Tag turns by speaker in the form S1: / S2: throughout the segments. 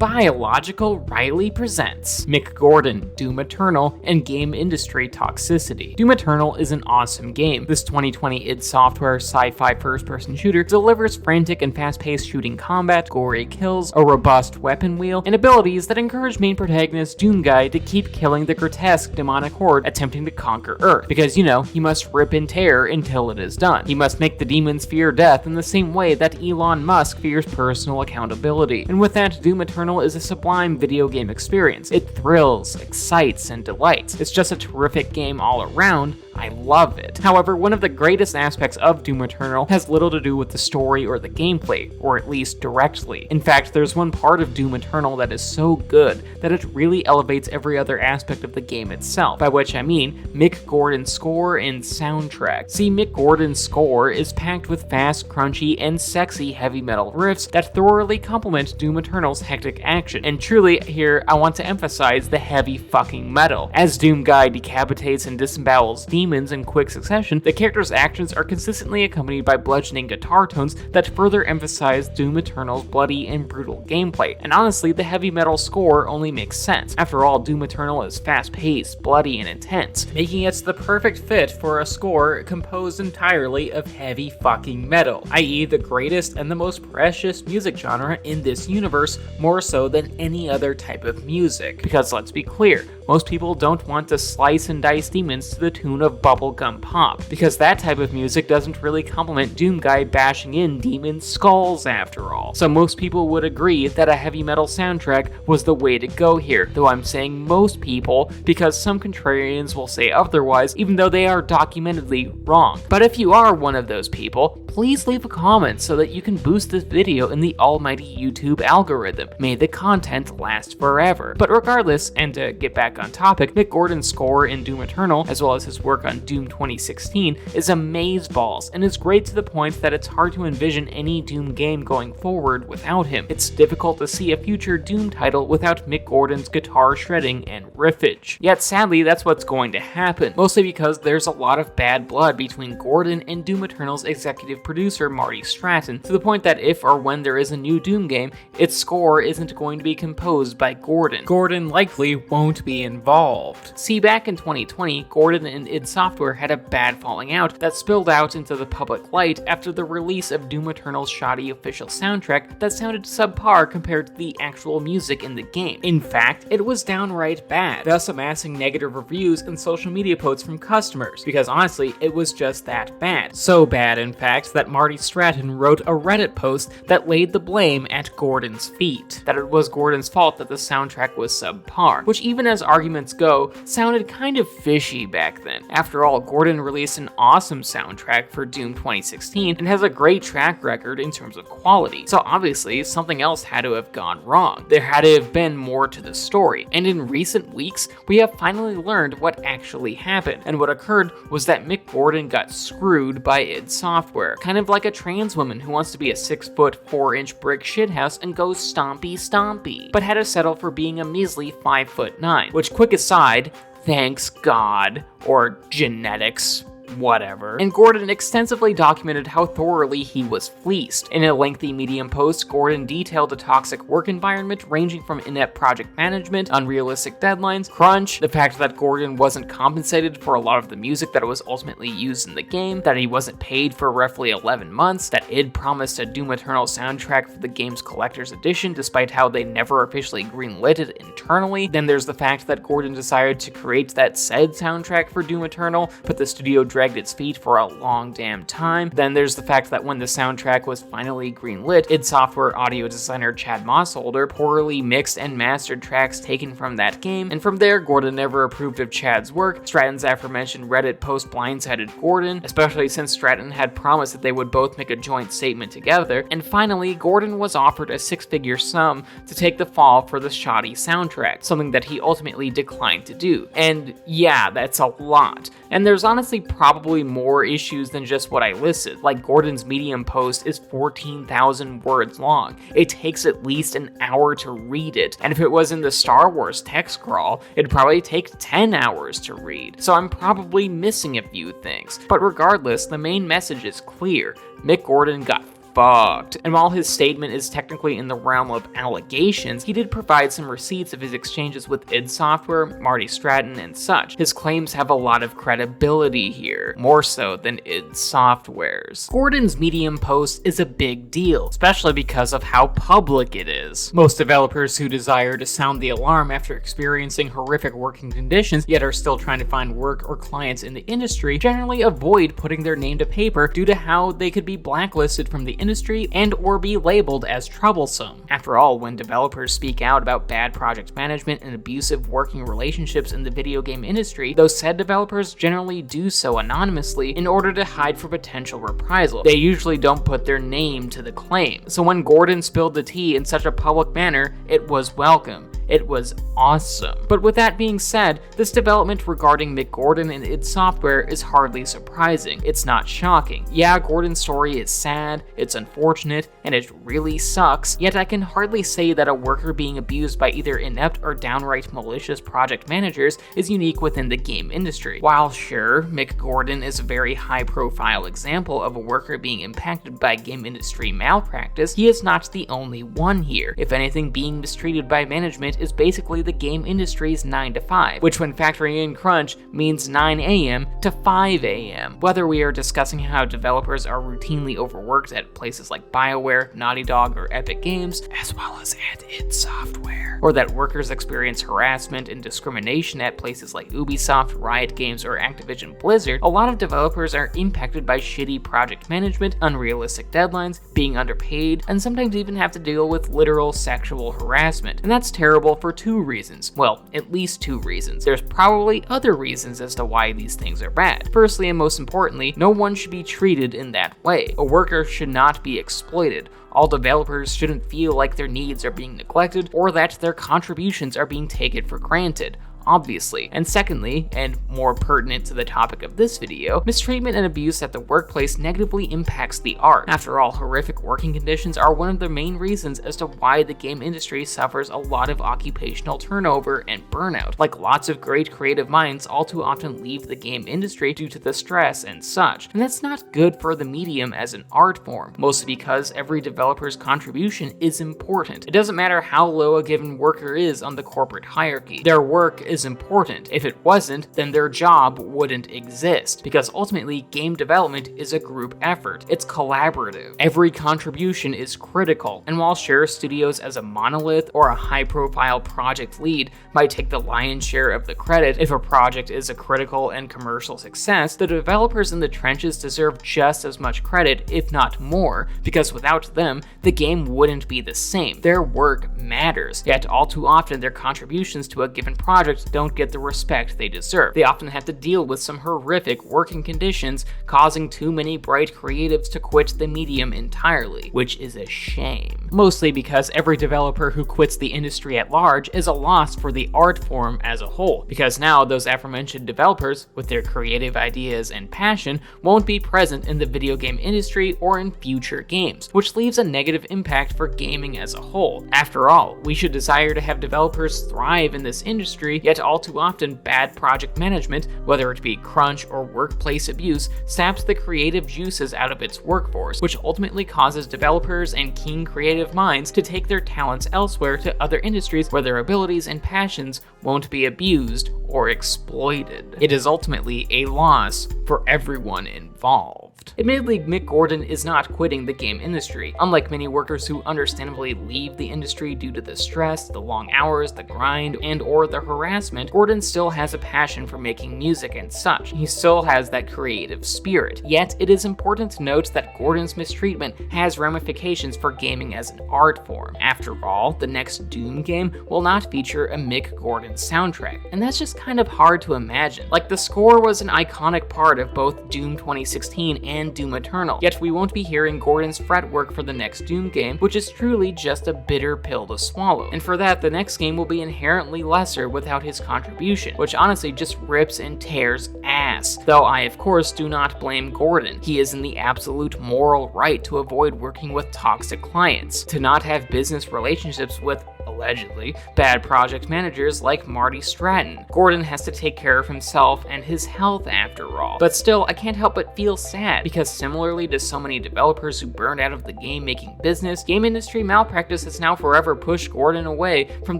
S1: Biological Riley presents Mick Gordon, Doom Eternal, and game industry toxicity. Doom Eternal is an awesome game. This 2020 id Software sci-fi first-person shooter delivers frantic and fast-paced shooting combat, gory kills, a robust weapon wheel, and abilities that encourage main protagonist Doom Guy to keep killing the grotesque demonic horde attempting to conquer Earth. Because, you know, he must rip and tear until it is done. He must make the demons fear death in the same way that Elon Musk fears personal accountability. And with that, Doom Eternal is a sublime video game experience. It thrills, excites, and delights. It's just a terrific game all around. I love it. However, one of the greatest aspects of Doom Eternal has little to do with the story or the gameplay, or at least directly. In fact, there's one part of Doom Eternal that is so good that it really elevates every other aspect of the game itself, by which I mean Mick Gordon's score and soundtrack. See, Mick Gordon's score is packed with fast, crunchy, and sexy heavy metal riffs that thoroughly complement Doom Eternal's hectic action. And truly, here, I want to emphasize the heavy fucking metal. As Doom Guy decapitates and disembowels demons in quick succession, the character's actions are consistently accompanied by bludgeoning guitar tones that further emphasize Doom Eternal's bloody and brutal gameplay. And honestly, the heavy metal score only makes sense. After all, Doom Eternal is fast-paced, bloody, and intense, making it the perfect fit for a score composed entirely of heavy fucking metal, i.e. the greatest and the most precious music genre in this universe, more so than any other type of music. Because let's be clear, most people don't want to slice and dice demons to the tune of bubblegum pop, because that type of music doesn't really complement Doom Guy bashing in demon skulls after all. So most people would agree that a heavy metal soundtrack was the way to go here, though I'm saying most people because some contrarians will say otherwise, even though they are documentedly wrong. But if you are one of those people, please leave a comment so that you can boost this video in the almighty YouTube algorithm. May the content last forever. But regardless, and to get back on topic, Mick Gordon's score in Doom Eternal, as well as his work on Doom 2016, is amazeballs, and is great to the point that it's hard to envision any Doom game going forward without him. It's difficult to see a future Doom title without Mick Gordon's guitar shredding and riffage. Yet sadly, that's what's going to happen, mostly because there's a lot of bad blood between Gordon and Doom Eternal's executive producer Marty Stratton, to the point that if or when there is a new Doom game, its score isn't going to be composed by Gordon. Gordon likely won't be involved. See, back in 2020, Gordon and id Software had a bad falling out that spilled out into the public light after the release of Doom Eternal's shoddy official soundtrack that sounded subpar compared to the actual music in the game. In fact, it was downright bad, thus amassing negative reviews and social media posts from customers, because honestly, it was just that bad. So bad, in fact, that Marty Stratton wrote a Reddit post that laid the blame at Gordon's feet, that it was Gordon's fault that the soundtrack was subpar, which even as arguments go, sounded kind of fishy back then. After all, Gordon released an awesome soundtrack for Doom 2016 and has a great track record in terms of quality, so obviously something else had to have gone wrong. There had to have been more to the story, and in recent weeks, we have finally learned what actually happened, and what occurred was that Mick Gordon got screwed by id Software, kind of like a trans woman who wants to be a 6-foot 4-inch brick shithouse and goes stompy stompy, but had to settle for being a measly 5'9", which, quick aside, thanks God, or genetics, whatever. And Gordon extensively documented how thoroughly he was fleeced. In a lengthy Medium post, Gordon detailed a toxic work environment ranging from inept project management, unrealistic deadlines, crunch, the fact that Gordon wasn't compensated for a lot of the music that was ultimately used in the game, that he wasn't paid for roughly 11 months, that id promised a Doom Eternal soundtrack for the game's collector's edition despite how they never officially greenlit it internally. Then there's the fact that Gordon decided to create that said soundtrack for Doom Eternal, but the studio dragged its feet for a long damn time. Then there's the fact that when the soundtrack was finally greenlit, id Software audio designer Chad Mossholder poorly mixed and mastered tracks taken from that game, and from there, Gordon never approved of Chad's work. Stratton's aforementioned Reddit post blindsided Gordon, especially since Stratton had promised that they would both make a joint statement together, and finally, Gordon was offered a 6-figure sum to take the fall for the shoddy soundtrack, something that he ultimately declined to do. And yeah, that's a lot. And there's honestly probably more issues than just what I listed. Like, Gordon's Medium post is 14,000 words long. It takes at least an hour to read it, and if it was in the Star Wars text crawl, it'd probably take 10 hours to read. So I'm probably missing a few things. But regardless, the main message is clear. Mick Gordon got fucked. And while his statement is technically in the realm of allegations, he did provide some receipts of his exchanges with id Software, Marty Stratton, and such. His claims have a lot of credibility here, more so than id Software's. Gordon's Medium post is a big deal, especially because of how public it is. Most developers who desire to sound the alarm after experiencing horrific working conditions, yet are still trying to find work or clients in the industry, generally avoid putting their name to paper due to how they could be blacklisted from the industry and or be labeled as troublesome. After all, when developers speak out about bad project management and abusive working relationships in the video game industry, those said developers generally do so anonymously in order to hide from potential reprisal. They usually don't put their name to the claim. So when Gordon spilled the tea in such a public manner, it was welcome. It was awesome. But with that being said, this development regarding Mick Gordon and id Software is hardly surprising. It's not shocking. Yeah, Gordon's story is sad, it's unfortunate, and it really sucks, yet I can hardly say that a worker being abused by either inept or downright malicious project managers is unique within the game industry. While sure, Mick Gordon is a very high-profile example of a worker being impacted by game industry malpractice, he is not the only one here. If anything, being mistreated by management is basically the game industry's 9 to 5, which when factoring in crunch means 9 a.m. to 5 a.m. Whether we are discussing how developers are routinely overworked at places like BioWare, Naughty Dog, or Epic Games, as well as at id Software, or that workers experience harassment and discrimination at places like Ubisoft, Riot Games, or Activision Blizzard, a lot of developers are impacted by shitty project management, unrealistic deadlines, being underpaid, and sometimes even have to deal with literal sexual harassment. And that's terrible for two reasons. Well, at least two reasons. There's probably other reasons as to why these things are bad. Firstly, and most importantly, no one should be treated in that way. A worker should not be exploited. All developers shouldn't feel like their needs are being neglected or that their contributions are being taken for granted. Obviously. And secondly, and more pertinent to the topic of this video, mistreatment and abuse at the workplace negatively impacts the art. After all, horrific working conditions are one of the main reasons as to why the game industry suffers a lot of occupational turnover and burnout. Like lots of great creative minds all too often leave the game industry due to the stress and such. And that's not good for the medium as an art form, mostly because every developer's contribution is important. It doesn't matter how low a given worker is on the corporate hierarchy. Their work is important. If it wasn't, then their job wouldn't exist, because ultimately game development is a group effort. It's collaborative. Every contribution is critical, and while sure, studios as a monolith or a high-profile project lead might take the lion's share of the credit if a project is a critical and commercial success, the developers in the trenches deserve just as much credit, if not more, because without them, the game wouldn't be the same. Their work matters, yet all too often their contributions to a given project don't get the respect they deserve. They often have to deal with some horrific working conditions, causing too many bright creatives to quit the medium entirely, which is a shame. Mostly because every developer who quits the industry at large is a loss for the art form as a whole, because now those aforementioned developers, with their creative ideas and passion, won't be present in the video game industry or in future games, which leaves a negative impact for gaming as a whole. After all, we should desire to have developers thrive in this industry, yet all too often bad project management, whether it be crunch or workplace abuse, saps the creative juices out of its workforce, which ultimately causes developers and keen creative minds to take their talents elsewhere to other industries where their abilities and passions won't be abused or exploited. It is ultimately a loss for everyone involved. Admittedly, Mick Gordon is not quitting the game industry. Unlike many workers who understandably leave the industry due to the stress, the long hours, the grind, and or the harassment, Gordon still has a passion for making music and such. He still has that creative spirit. Yet, it is important to note that Gordon's mistreatment has ramifications for gaming as an art form. After all, the next Doom game will not feature a Mick Gordon soundtrack, and that's just kind of hard to imagine. Like, the score was an iconic part of both Doom 2016 and Doom Eternal, yet we won't be hearing Gordon's fretwork for the next Doom game, which is truly just a bitter pill to swallow. And for that, the next game will be inherently lesser without his contribution, which honestly just rips and tears ass. Though I of course do not blame Gordon. He is in the absolute moral right to avoid working with toxic clients, to not have business relationships with allegedly, bad project managers like Marty Stratton. Gordon has to take care of himself and his health after all. But still, I can't help but feel sad, because similarly to so many developers who burned out of the game-making business, game industry malpractice has now forever pushed Gordon away from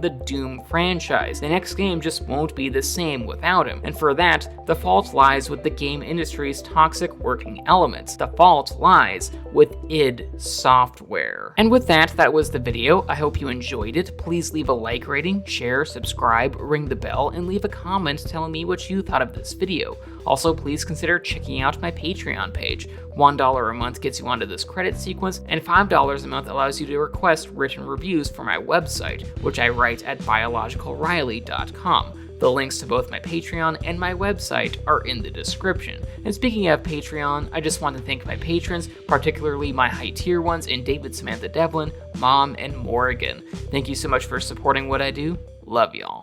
S1: the Doom franchise. The next game just won't be the same without him, and for that, the fault lies with the game industry's toxic working elements. The fault lies with id Software. And with that, that was the video. I hope you enjoyed it. Please leave a like rating, share, subscribe, ring the bell, and leave a comment telling me what you thought of this video. Also, please consider checking out my Patreon page. $1 a month gets you onto this credit sequence, and $5 a month allows you to request written reviews for my website, which I write at biologicalriley.com. The links to both my Patreon and my website are in the description. And speaking of Patreon, I just want to thank my patrons, particularly my high tier ones in David, Samantha Devlin, Mom, and Morgan. Thank you so much for supporting what I do. Love y'all.